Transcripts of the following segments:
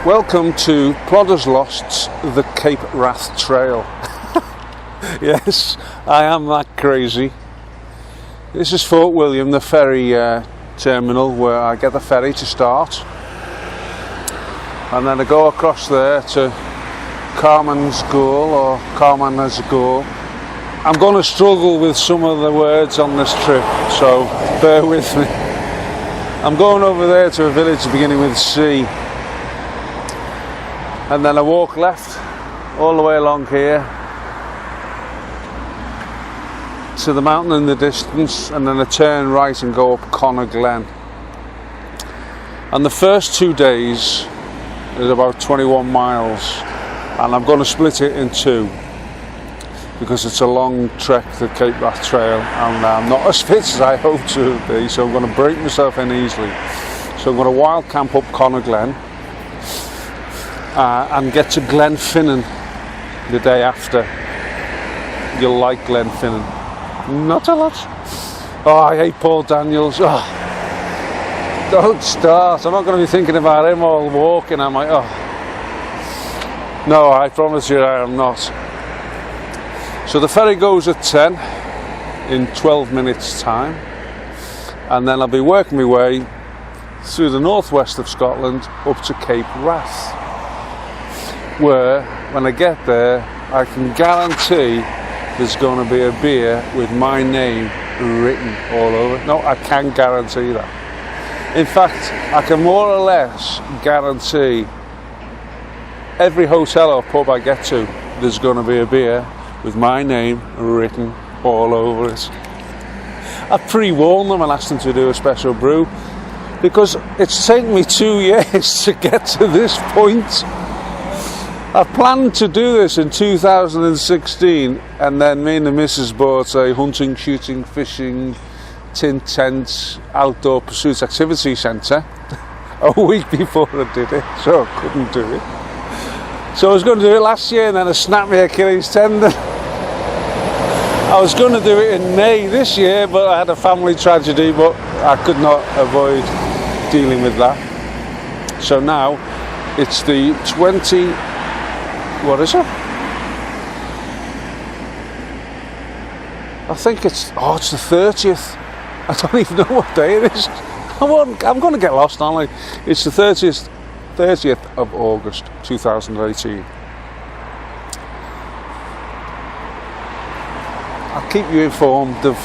Welcome to Plodders Lost's The Cape Wrath Trail. Yes, I am that crazy. This is Fort William, the ferry terminal where I get the ferry to start. And then I go across there to Carmen's Goal or Carmen's Goal. I'm going to struggle with some of the words on this trip, so bear with me. I'm going over there to a village beginning with C. And then I walk left all the way along here to the mountain in the distance, and then I turn right and go up Connor Glen. And the first 2 days is about 21 miles, and I'm going to split it in two because it's a long trek, the Cape Wrath Trail, and I'm not as fit as I hope to be, so I'm going to break myself in easily. So I'm going to wild camp up Connor Glen and get to Glenfinnan the day after. You'll like Glenfinnan. Not a lot. Oh, I hate Paul Daniels. Oh, don't start. I'm not going to be thinking about him all walking. I'm like, oh. No, I promise you I am not. So the ferry goes at 10 in 12 minutes time, and then I'll be working my way through the northwest of Scotland up to Cape Wrath, where when I get there I can guarantee there's going to be a beer with my name written all over it. No, I can guarantee that. In fact, I can more or less guarantee every hotel or pub I get to there's going to be a beer with my name written all over it. I pre-warned them and asked them to do a special brew because it's taken me 2 years to get to this point. I planned to do this in 2016, and then me and the missus bought a hunting, shooting, fishing, tin tent, outdoor pursuits activity centre a week before I did it, so I couldn't do it. So I was going to do it last year, and then I snapped my Achilles tendon. I was going to do it in May this year, but I had a family tragedy, but I could not avoid dealing with that. So now it's the 20... What is it? I think it's the 30th. I don't even know what day it is. I'm going to get lost, aren't I? It's the 30th of August 2018. I'll keep you informed of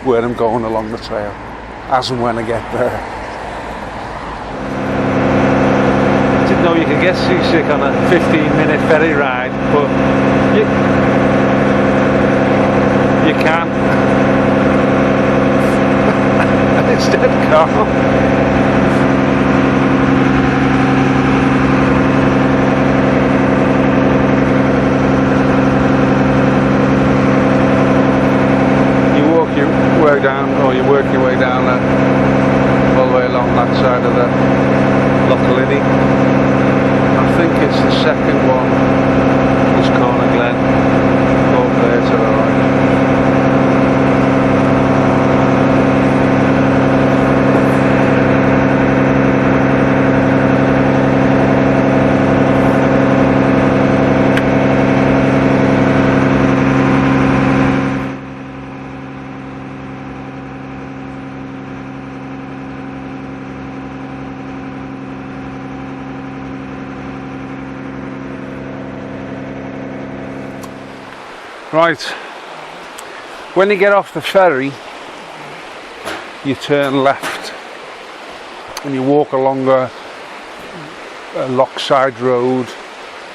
where I'm going along the trail as and when I get there. No, you can get seasick on a 15-minute ferry ride, but you can't. It's dead calm. You walk your way down, or you work your way down all the way along that side of the Loch Linney. I think it's the second one, was Connor Glen, over there to the right. Right, when you get off the ferry, you turn left and you walk along a lockside road.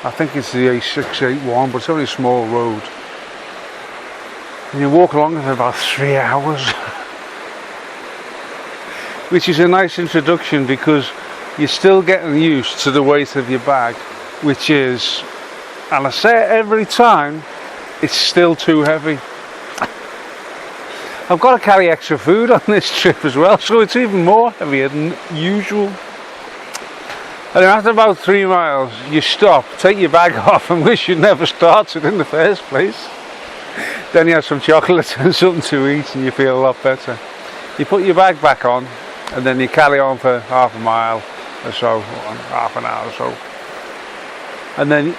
I think it's the A681, but it's only a small road. And you walk along it for about 3 hours, which is a nice introduction because you're still getting used to the weight of your bag, which is, and I say it every time, it's still too heavy. I've got to carry extra food on this trip as well, so it's even more heavier than usual. And after about 3 miles, you stop, take your bag off and wish you'd never started in the first place. Then you have some chocolate and something to eat and you feel a lot better. You put your bag back on and then you carry on for half a mile or so, or half an hour or so. And then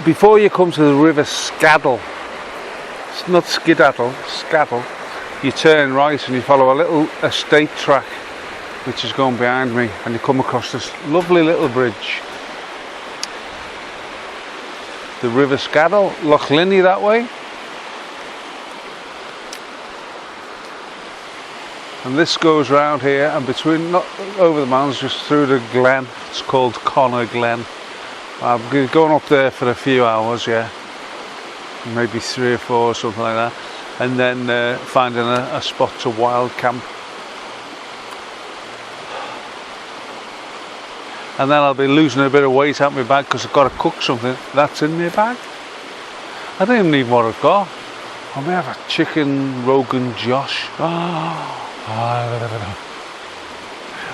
before you come to the river Scaddle, it's not Skidaddle, Scaddle, you turn right and you follow a little estate track which is going behind me, and you come across this lovely little bridge. The river Scaddle, Loch Linney that way. And this goes round here and between, not over the mountains, just through the glen. It's called Connor Glen. I'm going up there for a few hours, yeah, maybe 3 or 4 or something like that, and then finding a spot to wild camp. And then I'll be losing a bit of weight out my bag because I've got to cook something. That's in my bag. I don't even need what I've got. I may have a chicken Rogan Josh.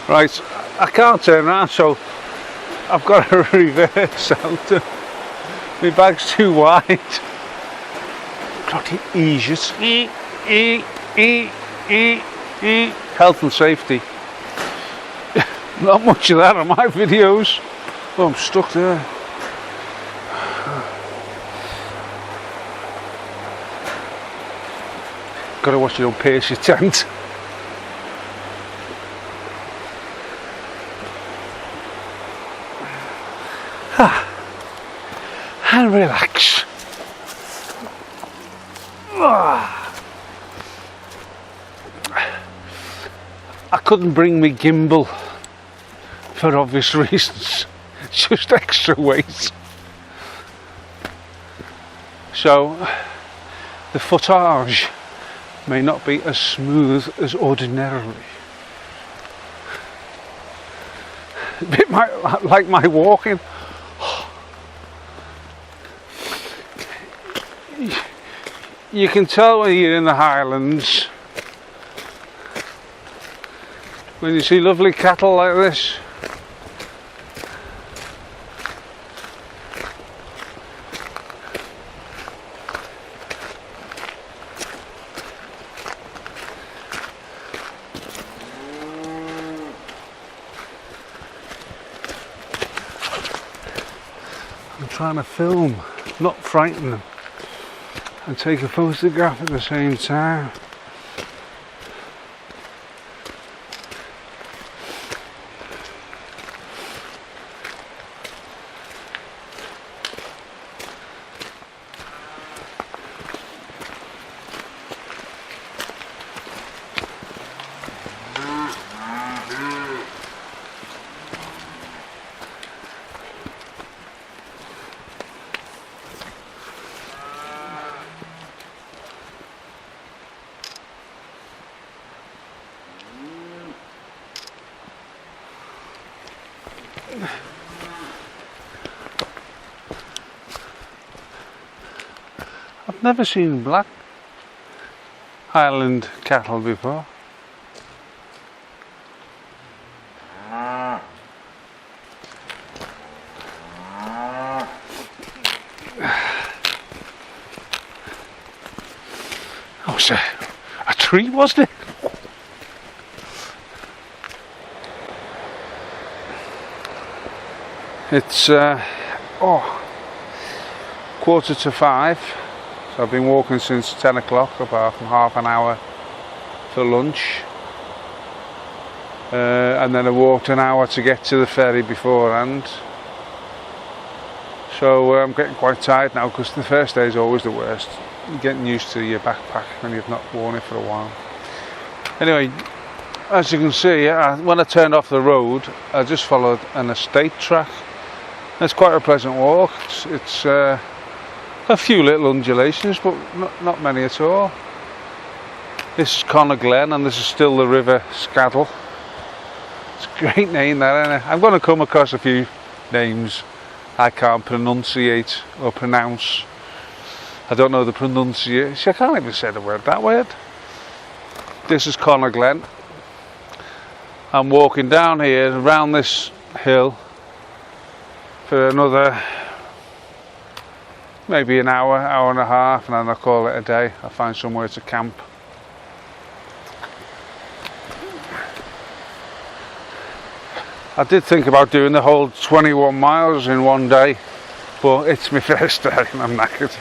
Right, I can't turn around, so I've got to reverse out. My bag's too wide. Bloody easiest. Health and safety. Not much of that on my videos. Oh, I'm stuck there. Gotta watch you don't pierce your tent. And relax. I couldn't bring me gimbal for obvious reasons. It's just extra weight. So the footage may not be as smooth as ordinarily. A bit like my walking. You can tell when you're in the Highlands when you see lovely cattle like this. I'm trying to film, not frighten them, and take a photograph at the same time. I've never seen black Highland cattle before. Oh, it's a tree, wasn't it? It's 4:45, so I've been walking since 10 o'clock, apart from half an hour for lunch, and then I walked an hour to get to the ferry beforehand. So I'm getting quite tired now, because the first day is always the worst. You're getting used to your backpack when you've not worn it for a while. Anyway, as you can see, when I turned off the road, I just followed an estate track. It's quite a pleasant walk. It's a few little undulations, but not many at all. This is Connor Glen, and this is still the river Scaddle. It's a great name, that, isn't it? I'm going to come across a few names I can't pronunciate or pronounce. I don't know the pronunciation. I can't even say the word, that word. This is Connor Glen. I'm walking down here around this hill for another maybe an hour and a half, and then I'll call it a day. I'll find somewhere to camp. I did think about doing the whole 21 miles in one day, but it's my first day and I'm knackered.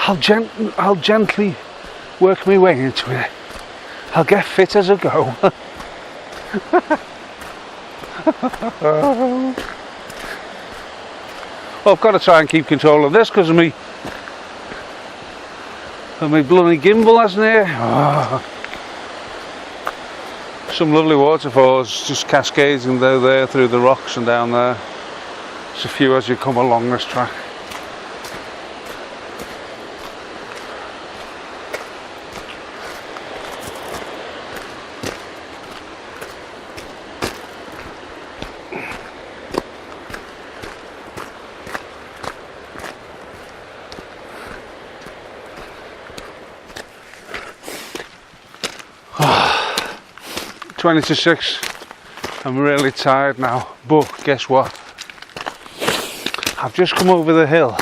I'll gently work my way into it. I'll get fit as I go. Well, I've got to try and keep control of this because of me. And my bloody gimbal hasn't here. Oh. Some lovely waterfalls just cascading there through the rocks and down there. There's a few as you come along this track. Oh, 20 to 6. I'm really tired now, but guess what? I've just come over the hill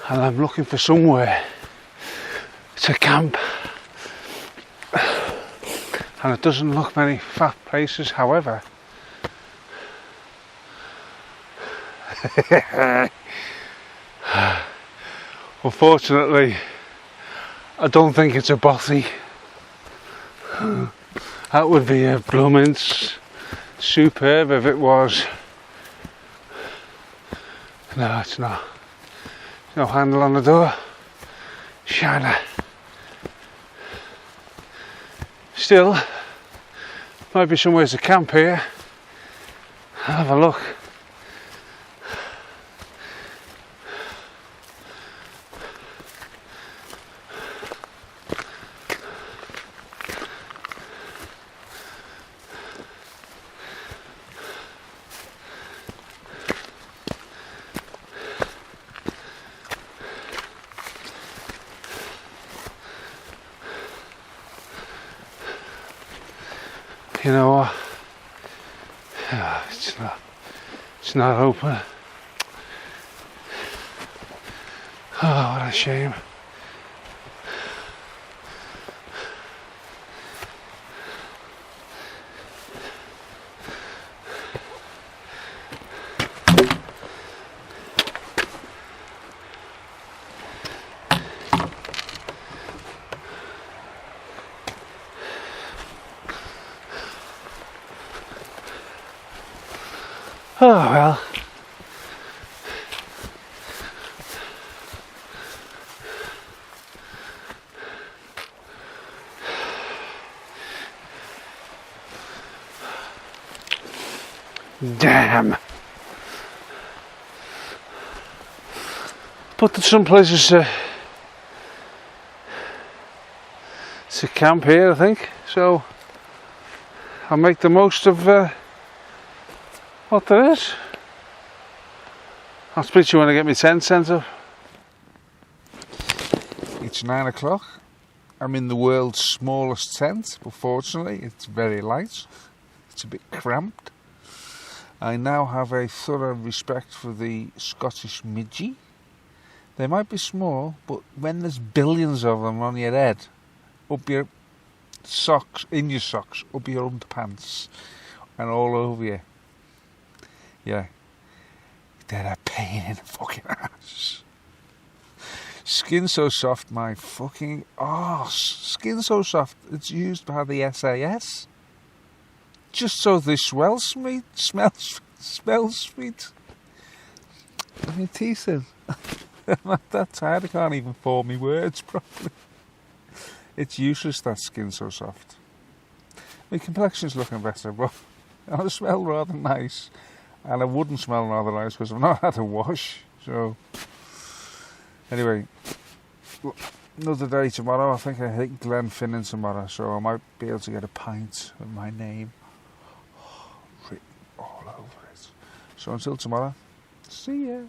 and I'm looking for somewhere to camp, and it doesn't look many fat places. However, unfortunately I don't think it's a bothy. That would be a blooming superb if it was. No, it's not. No handle on the door. Shiner. Still, might be somewhere to camp here. I'll have a look. You know what? Oh, it's not open. Oh, what a shame. Oh well. Damn. But there's some places to camp here, I think. So I'll make the most of what there is. I'll speak to you when I get my tent sent up. It's 9 o'clock. I'm in the world's smallest tent, but fortunately it's very light. It's a bit cramped. I now have a thorough respect for the Scottish midgie. They might be small, but when there's billions of them on your head, up your socks, in your socks, up your underpants, and all over you, yeah, they're a pain in the fucking ass. Skin so soft, my fucking arse. Skin so soft, it's used by the SAS. Just so they swell sweet, smells sweet. My teeth in. I'm not that tired, I can't even form my words properly. It's useless, that skin so soft. My complexion's looking better, but I smell rather nice. And I wouldn't smell rather nice because I've not had a wash. So, anyway, another day tomorrow. I think I hit Glen tomorrow, so I might be able to get a pint with my name written all over it. So until tomorrow, see ya.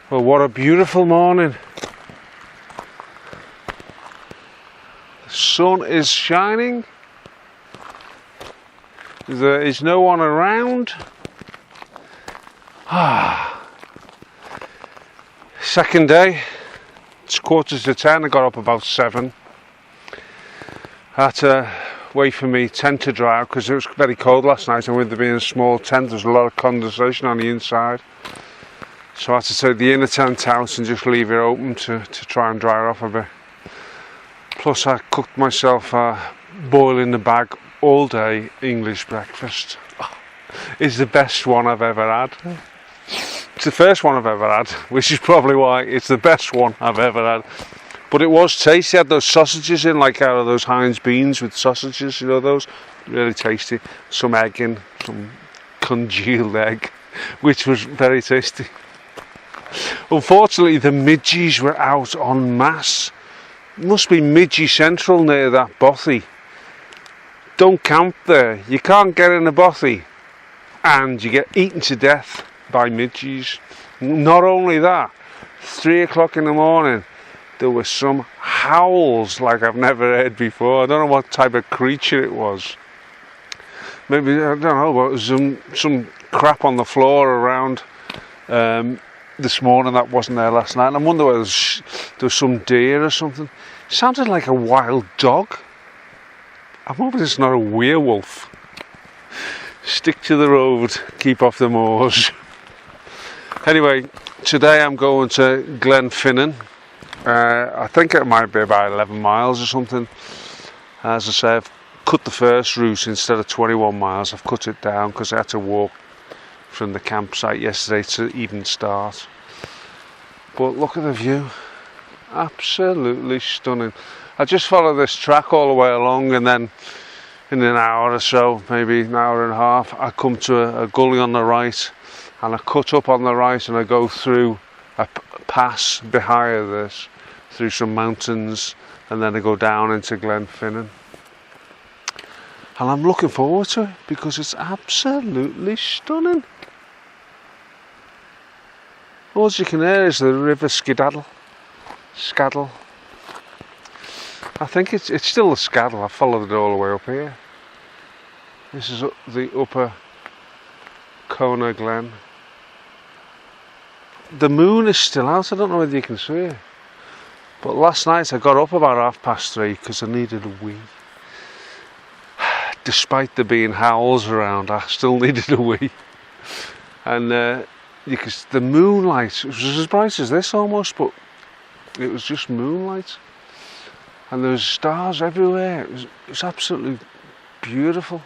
Well, what a beautiful morning. The sun is shining. There is no one around. Second day. It's 10:15. I got up about 7. I had to wait for me tent to dry out because it was very cold last night, and with there being a small tent there's a lot of condensation on the inside, so I had to take the inner tent out and just leave it open to try and dry it off a bit. Plus I cooked myself a boil in the bag all day English breakfast. It's the best one I've ever had. It's the first one I've ever had, which is probably why it's the best one I've ever had. But it was tasty. It had those sausages in, like out of those Heinz beans with sausages, you know, those. Really tasty. Some egg in, some congealed egg, which was very tasty. Unfortunately, the midges were out en masse. Must be Midgie Central near that bothy. Don't camp there. You can't get in a bothy, and you get eaten to death by midges. Not only that, 3 o'clock in the morning, there were some howls like I've never heard before. I don't know what type of creature it was. Maybe, I don't know, but it was some crap on the floor around this morning that wasn't there last night. And I wonder whether there was some deer or something. It sounded like a wild dog. I'm hoping it's not a werewolf. Stick to the road, keep off the moors. Anyway, today I'm going to Glen Finnan. I think it might be about 11 miles or something. As I say, I've cut the first route. Instead of 21 miles, I've cut it down because I had to walk from the campsite yesterday to even start. But look at the view. Absolutely stunning. I just follow this track all the way along, and then in an hour or so, maybe an hour and a half, I come to a gully on the right, and I cut up on the right and I go through a pass behind this, through some mountains, and then I go down into Glen Finnan. And I'm looking forward to it because it's absolutely stunning. All you can hear is the river Scaddle. I think it's still the Scaddle. I followed it all the way up here. This is the upper Kona Glen. The moon is still out. I don't know whether you can see it. But last night I got up about 3:30 because I needed a wee. Despite there being howls around, I still needed a wee. And the moonlight, it was as bright as this almost, but it was just moonlight. And there was stars everywhere. It was absolutely beautiful.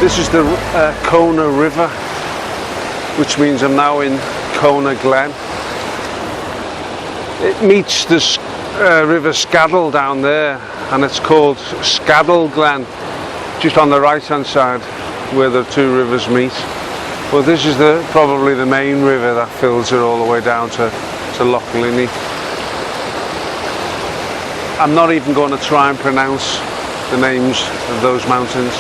This is the Kona River, which means I'm now in Kona Glen. It meets the river Scaddle down there, and it's called Scaddle Glen, just on the right hand side where the two rivers meet. Well, this is probably the main river that fills it all the way down to Loch Linney. I'm not even going to try and pronounce the names of those mountains.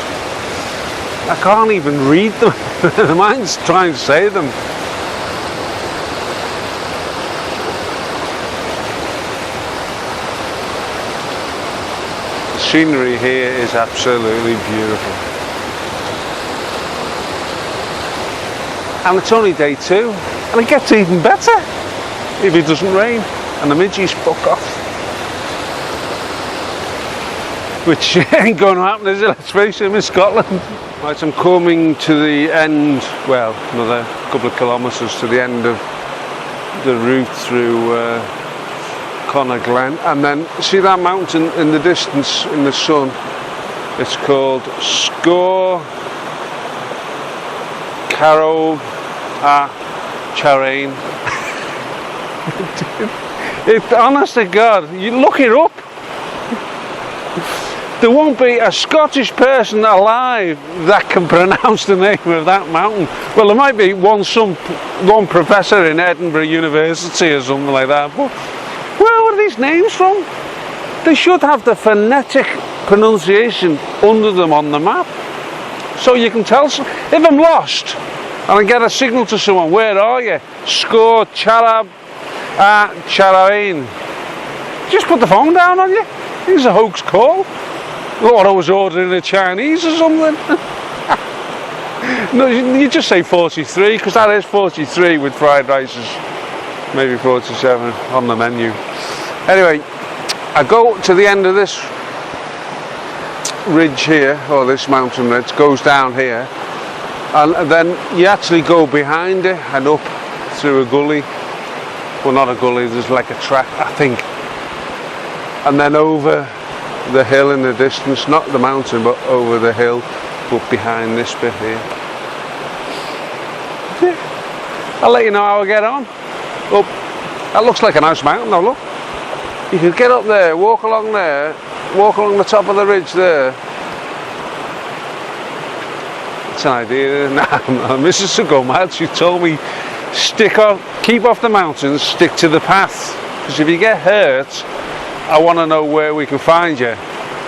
I can't even read them. The mind's trying to say them. The scenery here is absolutely beautiful. And it's only day 2, and it gets even better if it doesn't rain and the midges fuck off. Which ain't going to happen, is it? Let's face it, I'm in Scotland. Right, I'm coming to the end, well, another couple of kilometres to the end of the route through Kona Glen, and then see that mountain in the distance in the sun? It's called Scór Carrow a Charain. Honest to God, you look it up. There won't be a Scottish person alive that can pronounce the name of that mountain. Well, there might be one professor in Edinburgh University or something like that, but where are these names from? They should have the phonetic pronunciation under them on the map, so you can tell. If I'm lost and I get a signal to someone, where are you? Score Charab Charain. Just put the phone down on you. It's a hoax call. Or I was ordering a Chinese or something. No, you just say 43, because that is 43 with fried rices. Maybe 47 on the menu. Anyway, I go to the end of this ridge here, or this mountain ridge, goes down here. And then you actually go behind it and up through a gully. Well, not a gully, there's like a track, I think. And then over the hill in the distance, not the mountain, but over the hill, up behind this bit here. Yeah. I'll let you know how I get on. Up, that looks like a nice mountain though, look. You could get up there, walk along the top of the ridge there. It's an idea. Nah, Mrs. to go mad. She told me, keep off the mountains, stick to the path. Because if you get hurt, I want to know where we can find you,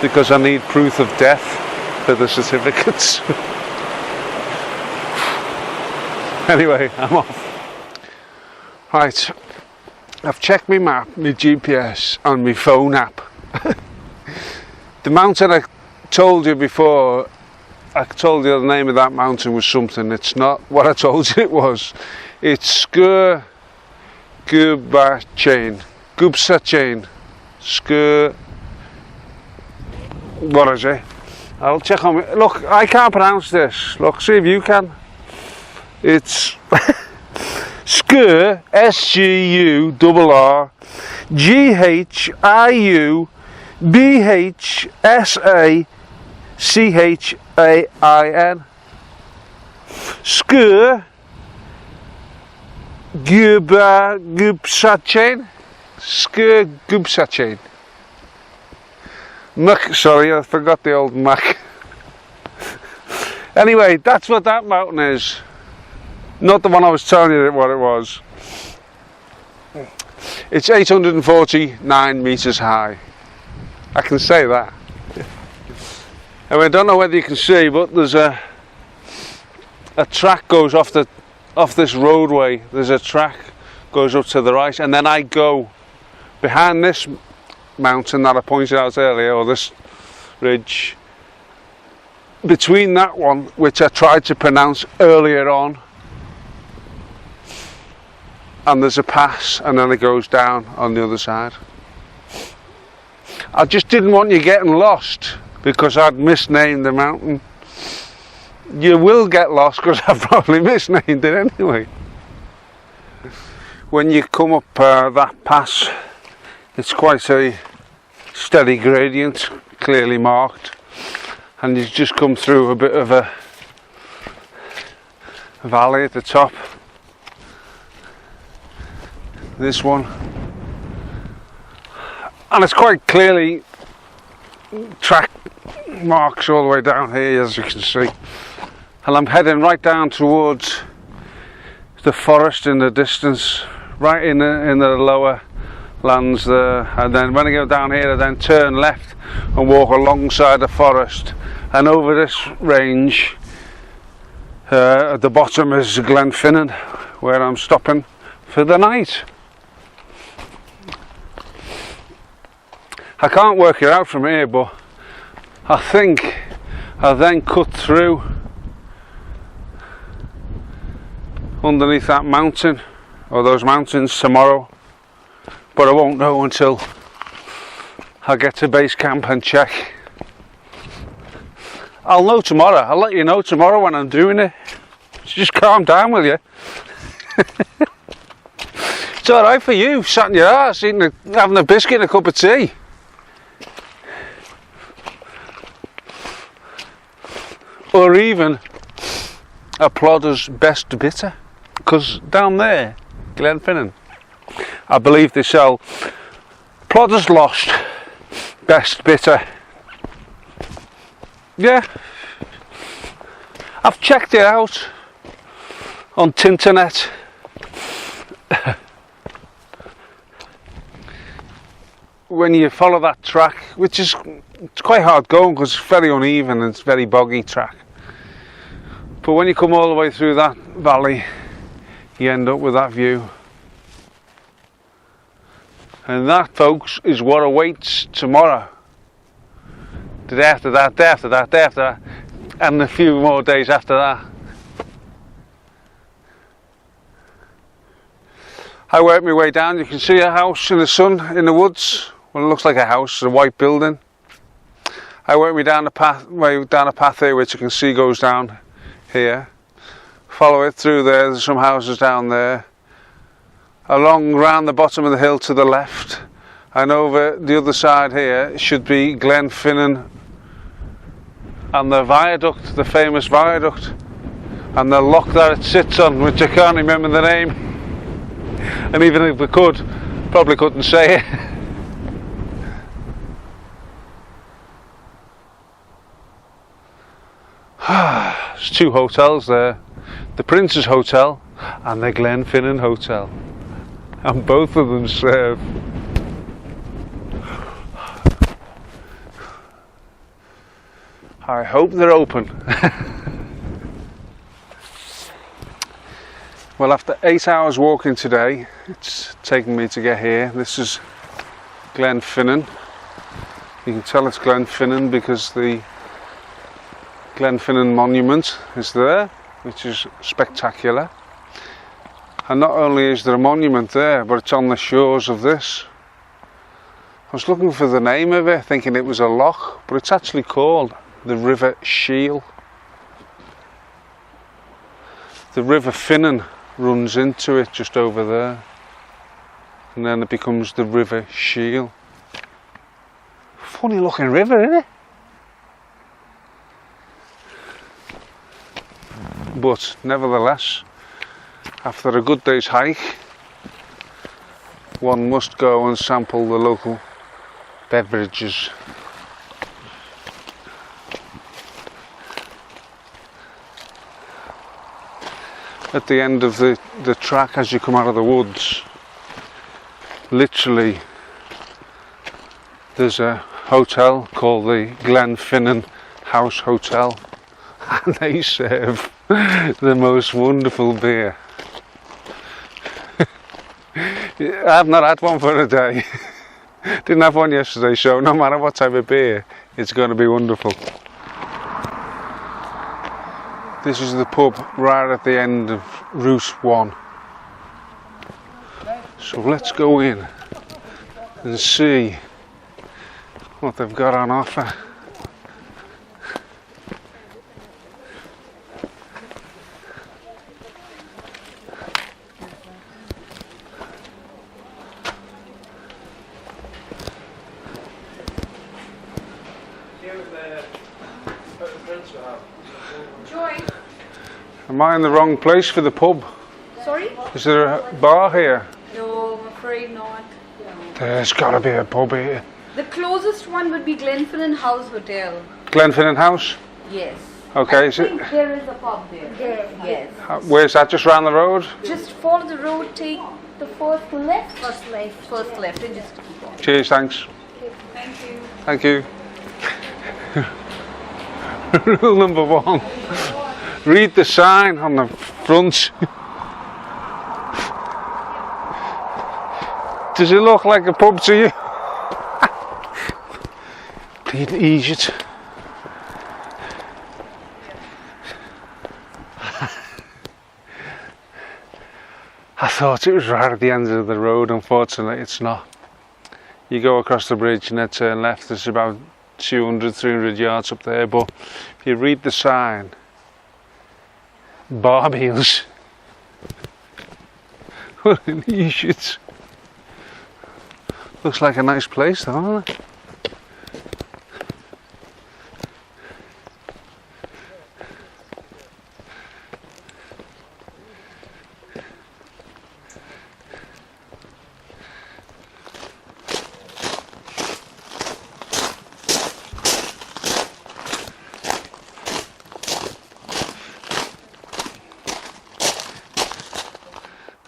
because I need proof of death for the certificates. Anyway, I'm off. Right, I've checked my map, my GPS and my phone app. The mountain I told you before, I told you the name of that mountain was something. It's not what I told you it was. It's Sgur Gubsachain. What is it? I'll check on it. Look, I can't pronounce this. Look, see if you can. It's Sgur, Sgur Sgur Gubsachain. Sgur Gubsachain. Muck, sorry, I forgot the old muck. Anyway, that's what that mountain is. Not the one I was telling you what it was. It's 849 metres high. I can say that. And I don't know whether you can see, but there's a track goes off this roadway. There's a track goes up to the right, and then I go behind this mountain that I pointed out earlier, or this ridge. Between that one, which I tried to pronounce earlier on, and there's a pass, and then it goes down on the other side. I just didn't want you getting lost because I'd misnamed the mountain. You will get lost because I've probably misnamed it anyway. When you come up that pass, it's quite a steady gradient, clearly marked, and you just come through a bit of a valley at the top. This one, and it's quite clearly track marks all the way down here, as you can see, and I'm heading right down towards the forest in the distance, right in the lower lands there. And then when I go down here, I then turn left and walk alongside the forest, and over this range at the bottom is Glen Finnan, where I'm stopping for the night. I can't work it out from here, but I think I'll then cut through underneath that mountain, or those mountains, tomorrow, but I won't know until I get to base camp and check. I'll know tomorrow. I'll let you know tomorrow when I'm doing it. Just calm down with you. It's alright for you, sat in your arse having a biscuit and a cup of tea. Or even a Plodders best bitter, because down there, Glen Finnan, I believe they sell Plodders Lost, Best Bitter. Yeah, I've checked it out on Tinternet. When you follow that track, which is it's quite hard going because it's very uneven and it's very boggy track, but when you come all the way through that valley, you end up with that view. And that, folks, is what awaits tomorrow. The day after that, day after that, day after that, and a few more days after that. I worked my way down. You can see a house in the sun in the woods. Well, it looks like a house, a white building. I worked me down a path here, which you can see goes down here. Follow it through there. There's some houses down there. Along round the bottom of the hill to the left, and over the other side here should be Glen Finnan and the viaduct, the famous viaduct, and the lock that it sits on, which I can't remember the name, and even if we could, probably couldn't say it. There's two hotels there, the Prince's Hotel and the Glen Finnan Hotel, and both of them serve I hope they're open. Well, after 8 hours walking today, it's taken me to get here. This is Glen Finnan. You can tell it's Glen Finnan because the Glen Finnan monument is there, which is spectacular. And not only is there a monument there, but it's on the shores of this. I was looking for the name of it, thinking it was a loch, but it's actually called the River Shiel. The River Finnan runs into it just over there, and then it becomes the River Shiel. Funny looking river, isn't it? But nevertheless, after a good day's hike, one must go and sample the local beverages. At the end of the track, as you come out of the woods, literally there's a hotel called the Glen Finnan House Hotel, and they serve the most wonderful beer. I've not had one for a day. Didn't have one yesterday, so no matter what type of beer, it's going to be wonderful. This is the pub right at the end of Route 1. So let's go in and see what they've got on offer. Am I in the wrong place for the pub? Sorry? Is there a bar here? No, I'm afraid not. There's got to be a pub here. The closest one would be Glen Finnan House Hotel. Glen Finnan House? Yes. Okay, I is think it? there is a pub there. Yes. Where's that? Just round the road? Just follow the road, take the first left. First left, and just keep on. Cheers, thanks. Thank you. Thank you. Rule number 1. Read the sign on the front. Does it look like a pub to you? Please ease it. I thought it was right at the end of the road. Unfortunately, it's not. You go across the bridge and then turn left. It's about 200-300 yards up there, but if you read the sign, barbecues. What an idiot. Looks like a nice place though, doesn't it?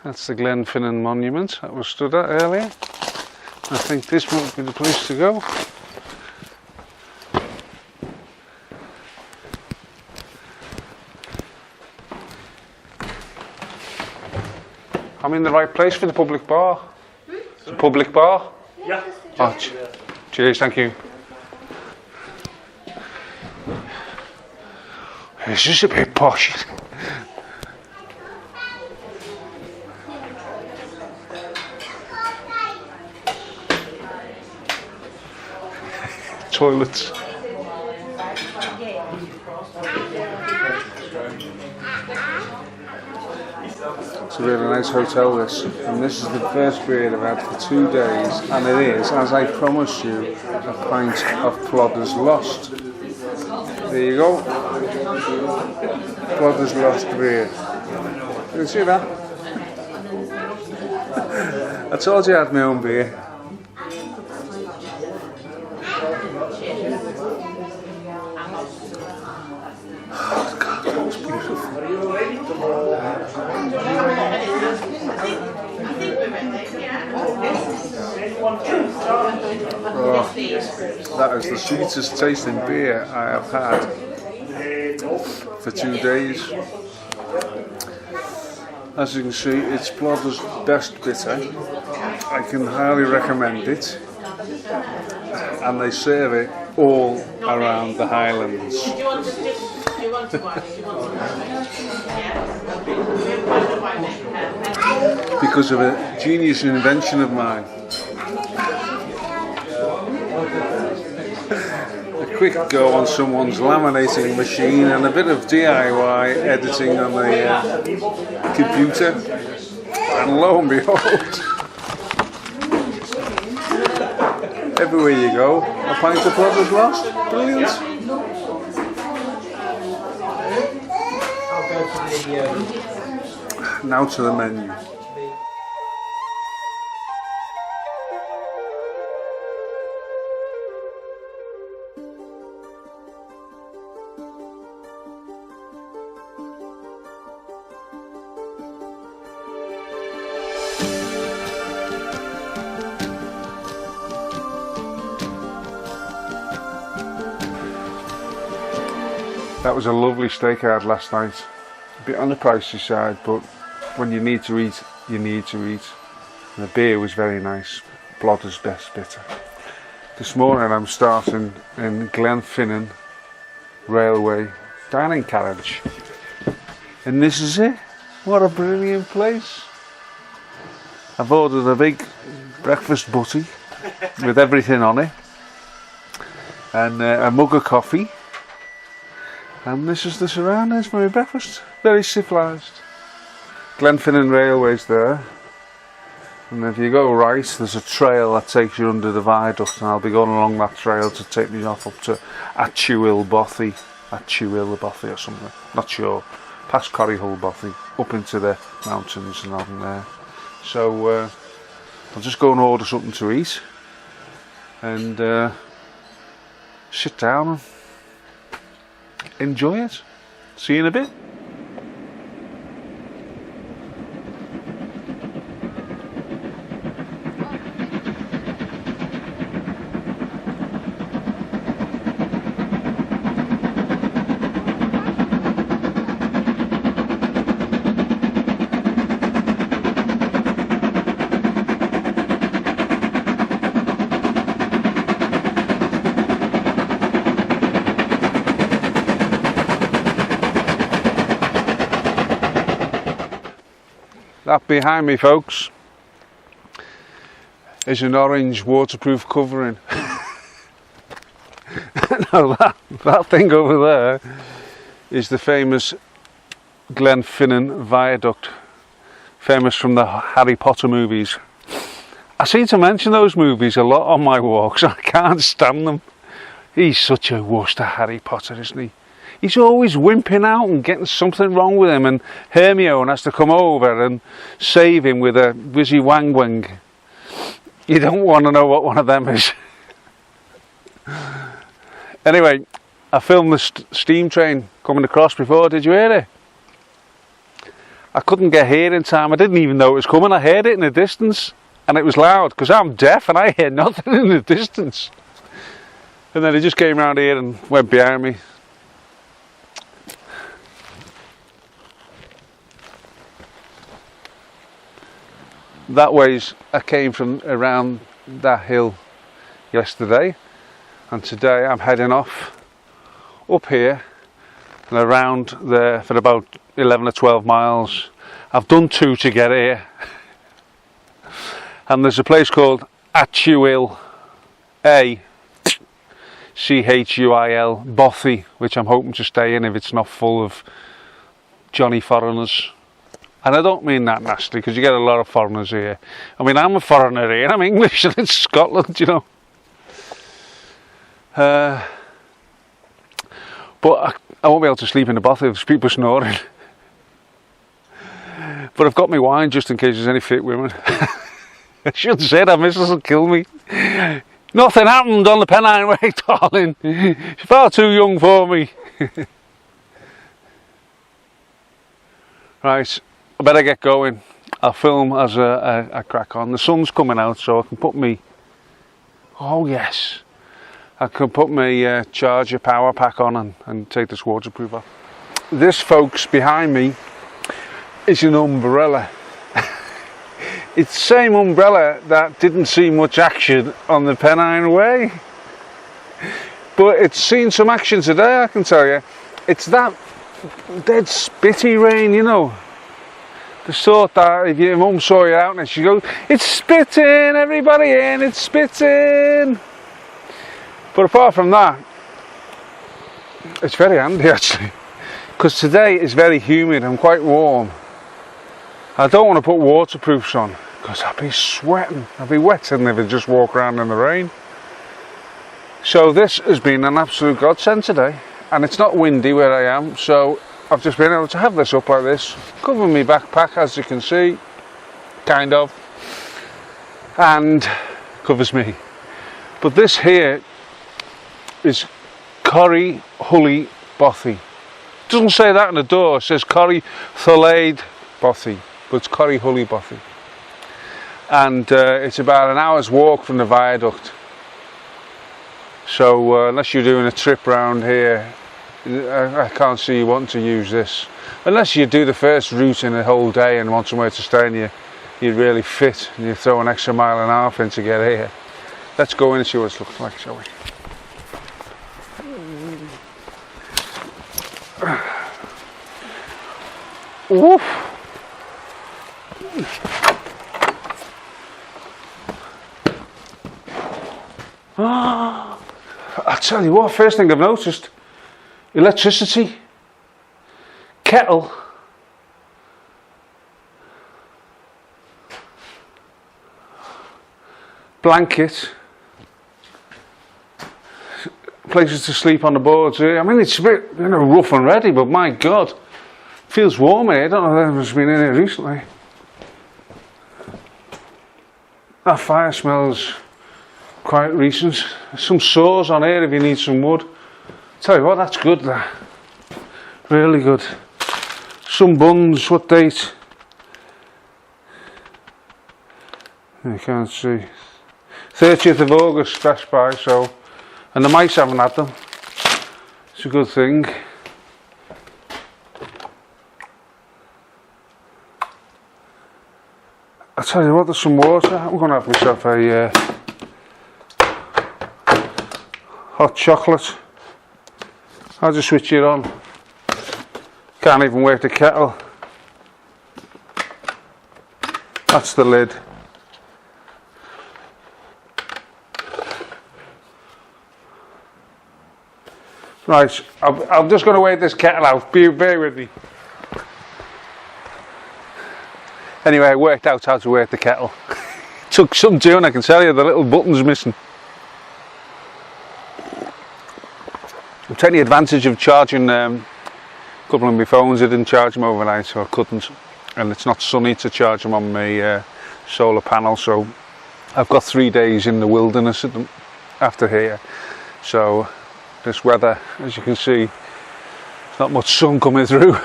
That's the Glen Finnan monument that was stood at earlier. I think this might be the place to go. I'm in the right place for the public bar. The public bar? Yeah. Oh, cheers, thank you. This is a bit posh. Toilets. It's a really nice hotel this, and this is the first beer I've had for 2 days, and it is, as I promised you, a pint of Plodders Lost. There you go. Plodders Lost beer. You see that? I told you I had my own beer. Oh God, that was beautiful. Oh, that is the sweetest tasting beer I have had for 2 days. As you can see, it's Plodders Best Bitter. I can highly recommend it, and they serve it all around the Highlands. Because of a genius invention of mine. A quick go on someone's laminating machine and a bit of DIY editing on the computer, and lo and behold, everywhere you go, a pint of Plodders Lost. Brilliant. Now to the menu. That was a lovely steak I had last night. A bit on the pricey side, but when you need to eat, you need to eat. And the beer was very nice. Plodders Best Bitter. This morning I'm starting in Glen Finnan Railway dining carriage. And this is it. What a brilliant place. I've ordered a big breakfast butty with everything on it. And a mug of coffee. And this is the surroundings for my breakfast. Very civilised. Glen Finnan Railway's there. And if you go right, there's a trail that takes you under the viaduct, and I'll be going along that trail to take me off up to Atchewilbothy or something. Not sure. Past Corryhull-Bothy, up into the mountains and on there. So I'll just go and order something to eat and sit down and enjoy it. See you in a bit. That behind me, folks, is an orange waterproof covering. No, that thing over there is the famous Glen Finnan viaduct, famous from the Harry Potter movies. I seem to mention those movies a lot on my walks. I can't stand them. He's such a wuss, to Harry Potter, isn't he? He's always wimping out and getting something wrong with him, and Hermione has to come over and save him with a whizzy wang wang. You don't want to know what one of them is. Anyway, I filmed the steam train coming across before. Did you hear it? I couldn't get here in time. I didn't even know it was coming. I heard it in the distance, and it was loud because I'm deaf and I hear nothing in the distance. And then it just came round here and went behind me. That ways I came from around that hill yesterday, and today I'm heading off up here and around there for about 11 or 12 miles. I've done 2 to get here, and there's a place called Achuil, A-C-H-U-I-L, Bothy, which I'm hoping to stay in if it's not full of Johnny foreigners. And I don't mean that nasty, because you get a lot of foreigners here. I mean, I'm a foreigner here, I'm English, and it's Scotland, you know. But I won't be able to sleep in the bath if there's people snoring. But I've got my wine just in case there's any fit women. I shouldn't say that, missus will kill me. Nothing happened on the Pennine Way, darling. She's far too young for me. Right, I better get going. I'll film as I crack on. The sun's coming out, so I can put me... Oh yes. I can put my charger power pack on and take this waterproof off. This, folks, behind me is an umbrella. It's the same umbrella that didn't see much action on the Pennine Way, but it's seen some action today, I can tell you. It's that dead spitty rain, you know, the sort that if your mum saw you out and she goes, "It's spitting, everybody in, it's spitting." But apart from that, it's very handy actually, because today is very humid and quite warm. I don't want to put waterproofs on because I'd be sweating, I'd be wetting if I just walk around in the rain. So this has been an absolute godsend today, and it's not windy where I am, so I've just been able to have this up like this, cover my backpack as you can see, kind of, and covers me. But this here is Corrie Hully Bothy. It doesn't say that on the door, it says Corrie Thullaid Bothy, but it's Corrie Hully Bothy. And it's about an hour's walk from the viaduct. So unless you're doing a trip round here, I can't see you wanting to use this. Unless you do the first route in a whole day and want somewhere to stay and you're really fit and you throw an extra mile and a half in to get here. Let's go in and see what it's looking like, shall we? Woof. I'll tell you what, first thing I've noticed, electricity, kettle, blanket, places to sleep on the boards here. I mean, it's a bit, you know, rough and ready, but my God, feels warm here. I don't know if anyone's been in here recently. That fire smells quite recent. Some saws on here if you need some wood. Tell you what, that's good, that. Really good. Some buns, what date? You can't see. 30th of August, Best Buy, so. And the mice haven't had them. It's a good thing. I'll tell you what, there's some water. I'm going to have myself a hot chocolate. I'll just switch it on. Can't even work the kettle. That's the lid. Right, I'm just going to wait this kettle out. Bear with me. Anyway, I worked out how to work the kettle. Took some doing, I can tell you, the little button's missing. I'm taking advantage of charging a couple of my phones. I didn't charge them overnight, so I couldn't. And it's not sunny to charge them on my solar panel, so I've got 3 days in the wilderness after here. So this weather, as you can see, there's not much sun coming through.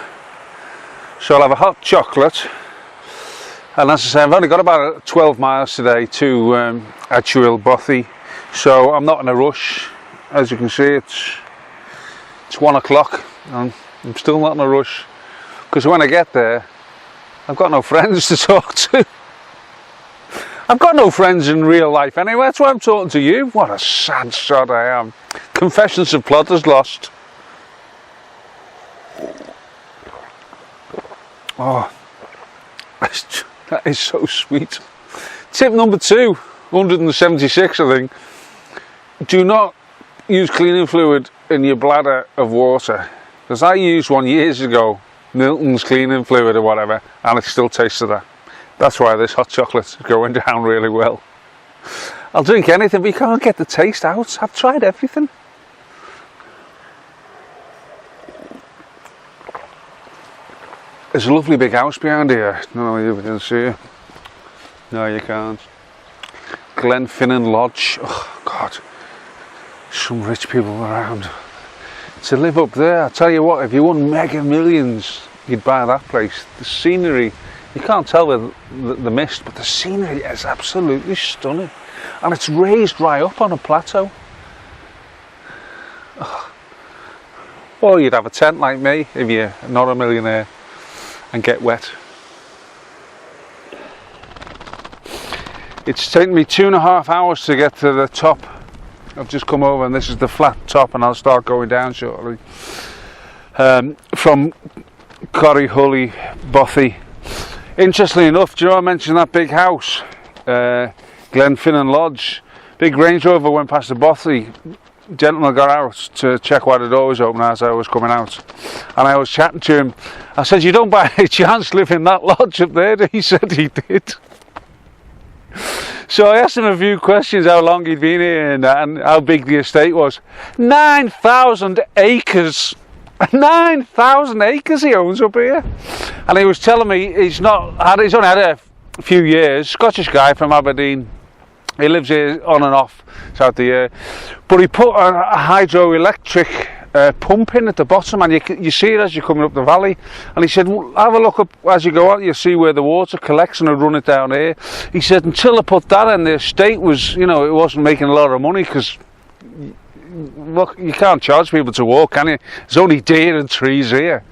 So I'll have a hot chocolate, and as I say, I've only got about 12 miles today to actual Bothy, so I'm not in a rush. As you can see, it's 1 o'clock and I'm still not in a rush, because when I get there I've got no friends to talk to. I've got no friends in real life anyway, that's why I'm talking to you. What a sad sod I am. Confessions of Plodders lost. Oh, that is so sweet. Tip number 2, 176 I think. Do not use cleaning fluid in your bladder of water, because I used one years ago, Milton's cleaning fluid or whatever, and it still tasted that. That's why this hot chocolate is going down really well. I'll drink anything, but you can't get the taste out. I've tried everything. There's a lovely big house behind here. No, you can see it. No, you can't. Glen Lodge. Oh God, some rich people around. To live up there, I tell you what, if you won mega millions, you'd buy that place. The scenery, you can't tell with the mist, but the scenery is absolutely stunning. And it's raised right up on a plateau. Oh. Or you'd have a tent like me if you're not a millionaire and get wet. It's taken me 2.5 hours to get to the top. I've just come over and this is the flat top, and I'll start going down shortly. From Corryhully, Bothy. Interestingly enough, do you know I mentioned that big house? Glen Lodge. Big Range Rover went past the Bothy. Gentleman got out to check why the door was open as I was coming out, and I was chatting to him. I said, "You don't by any chance live in that lodge up there?" He said he did. So I asked him a few questions, how long he'd been here and how big the estate was. 9,000 acres. 9,000 acres he owns up here. And he was telling me he's only had a few years. Scottish guy from Aberdeen. He lives here on and off throughout the year. But he put a hydroelectric pump in at the bottom, and you see it as you're coming up the valley. And he said, well, have a look up as you go out, you'll see where the water collects and it'll run it down here. He said until I put that in, the estate was, it wasn't making a lot of money, because look, you can't charge people to walk, can you? There's only deer and trees here.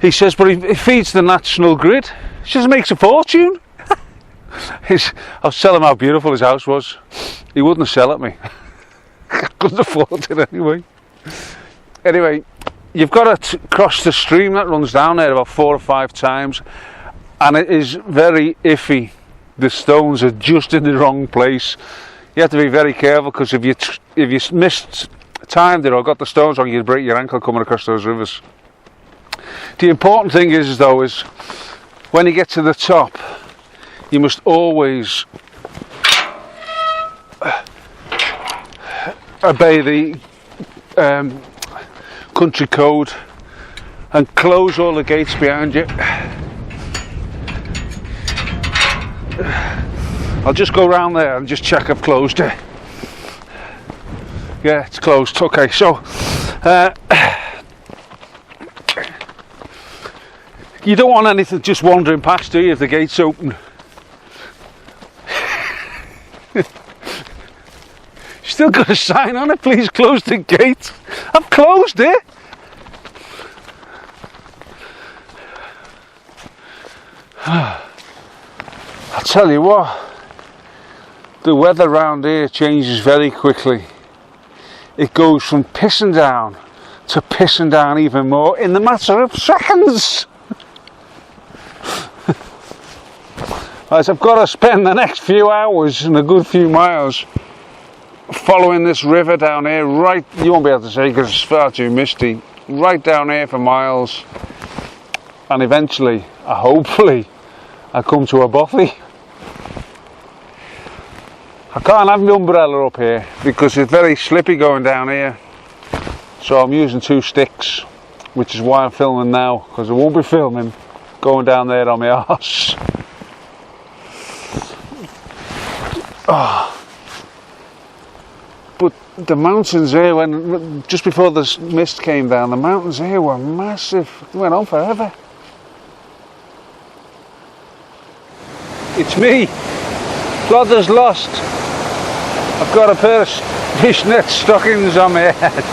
He says, but it feeds the national grid. He says it makes a fortune. I was telling him how beautiful his house was. He wouldn't sell it me. I couldn't afford it anyway. Anyway, you've got to cross the stream that runs down there about 4 or 5 times, and it is very iffy. The stones are just in the wrong place. You have to be very careful, because if you missed timed it or got the stones wrong, you'd break your ankle coming across those rivers. The important thing is when you get to the top, you must always obey the country code and close all the gates behind you. I'll just go around there and just check I've closed it. Yeah, it's closed. Okay, so you don't want anything just wandering past, do you, if the gate's open? Still got a sign on it, please close the gate. I've closed it. I'll tell you what, the weather around here changes very quickly. It goes from pissing down to pissing down even more in the matter of seconds. Right, I've got to spend the next few hours and a good few miles following this river down here, right, you won't be able to see because it's far too misty, right down here for miles, and eventually, hopefully, I come to a Bothy. I can't have my umbrella up here because it's very slippy going down here, so I'm using 2 sticks, which is why I'm filming now, because I won't be filming going down there on my arse. Oh. But the mountains here, just before the mist came down, the mountains here were massive. It went on forever. it's me. Plodders lost. I've got a pair of fishnet stockings on my head.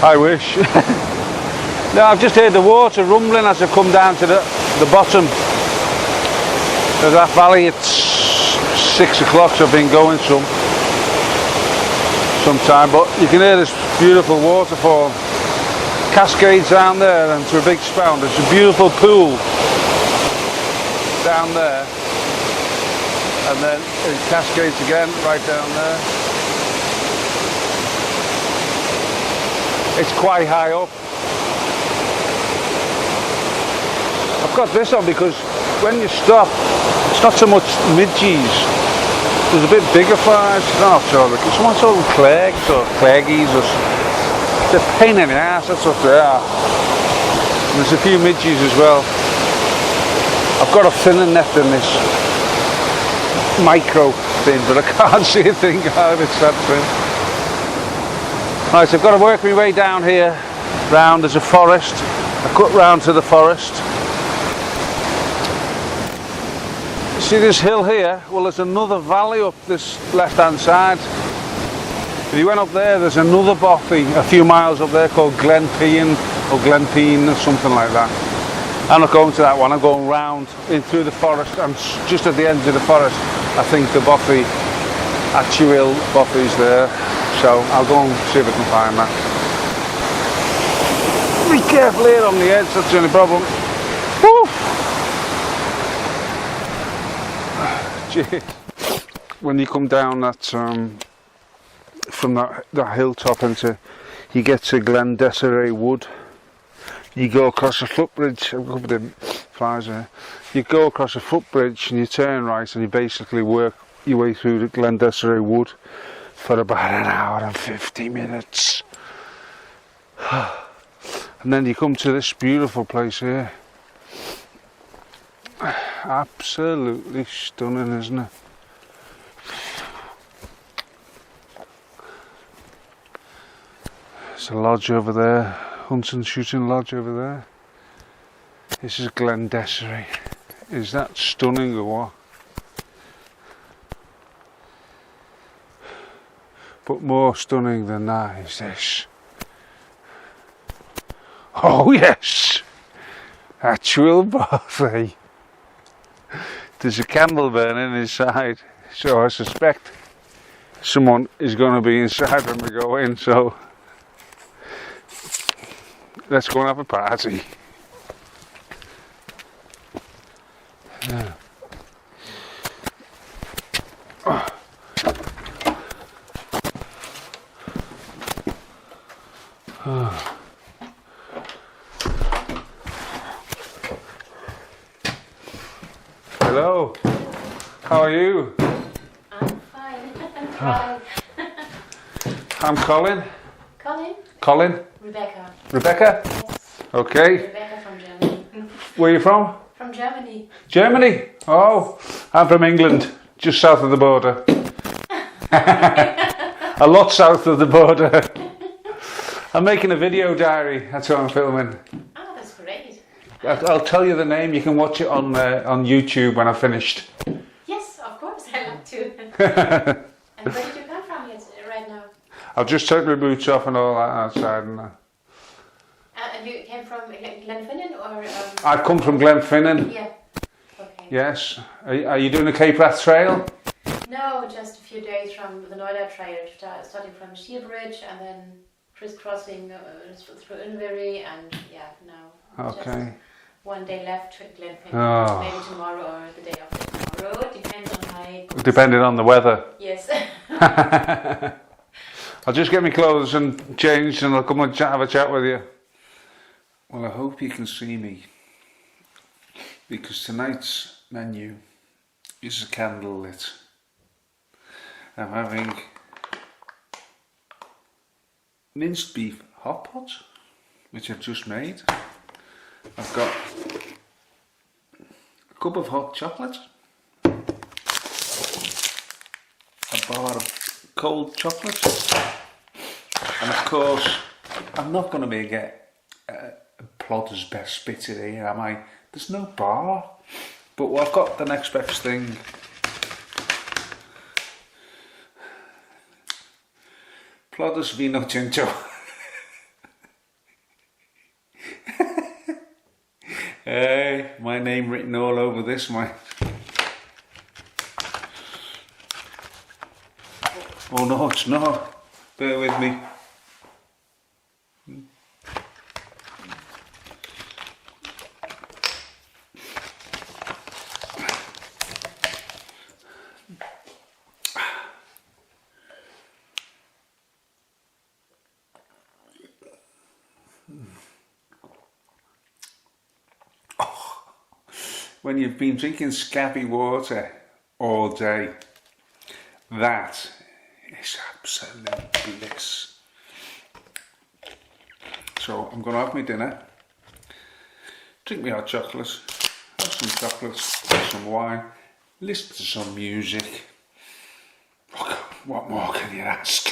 I wish. No, I've just heard the water rumbling as I come down to the bottom of that valley. It's 6 o'clock, so I've been going some time, but you can hear this beautiful waterfall. Cascades down there and to a big spout. There's a beautiful pool down there, and then it cascades again right down there. It's quite high up. I've got this on because when you stop, it's not so much midges. There's a bit bigger flies. Not so. It's one sort of clegs or cleggies or. They're a pain in the ass, that's what they are. And there's a few midges as well. I've got a finning net in this micro thing, but I can't see a thing out of it, that thing. Right, so I've got to work my way down here, round, there's a forest. I cut round to the forest. See this hill here? Well, there's another valley up this left-hand side. If you went up there, there's another bothy a few miles up there called Glen or Glenpeen or something like that. I'm not going to that one, I'm going round in through the forest, and just at the end of the forest I think the bothy, actual bothy's there, so I'll go and see if I can find that. Be careful here on the edge, that's the only problem. Woo! Gee. When you come down that from that hilltop into, you get to Glen Dessary wood. You go across a footbridge. I've covered in flies there. You go across a footbridge and you turn right and you basically work your way through the Glen Dessary wood for about an hour and 50 minutes. And then you come to this beautiful place here. Absolutely stunning, isn't it? There's a lodge over there, hunt and shooting lodge over there. This is Glen Dessary. Is that stunning or what? But more stunning than that is this. Oh yes! Actual bothy. There's a candle burning inside, so I suspect someone is going to be inside when we go in, so let's go and have a party. Yeah. Oh. Oh. Hello. How are you? I'm fine. I'm fine. I'm Colin. Colin? Colin? Rebecca. Rebecca? Yes. Okay. Rebecca from Germany. Where are you from? From Germany. Germany? Oh, I'm from England, just south of the border. A lot south of the border. I'm making a video diary, that's what I'm filming. Oh, that's great. I'll tell you the name, you can watch it on YouTube when I've finished. Yes, of course, I love to. And where did you come from right now? I'll just take my boots off and all that outside. And you came from Glenfinnan or? I come from Glenfinnan. Yeah. Okay. Yes. Are you doing a Cape Wrath Trail? No, just a few days from the Noida Trail, starting from Shearbridge and then crisscrossing through Inverie, and yeah, now okay. Just one day left to Glenfinnan. Oh. Maybe tomorrow or the day after tomorrow. It depends on my. Depending on the weather. Yes. I'll just get my clothes and change and I'll come and have a chat with you. Well, I hope you can see me, because tonight's menu is a candle lit. I'm having minced beef hot pot, which I've just made. I've got a cup of hot chocolate, a bar of cold chocolate, and of course I'm not going to make a Plodders best bits in here, am I? There's no bar. But I've got the next best thing. Plodders Vino Tinto. Hey, my name written all over this, mate. Oh no, it's not. Bear with me. When you've been drinking scabby water all day, that is absolute bliss. So I'm going to have my dinner, drink my hot chocolate, have some chocolates, have some wine, listen to some music. What more can you ask?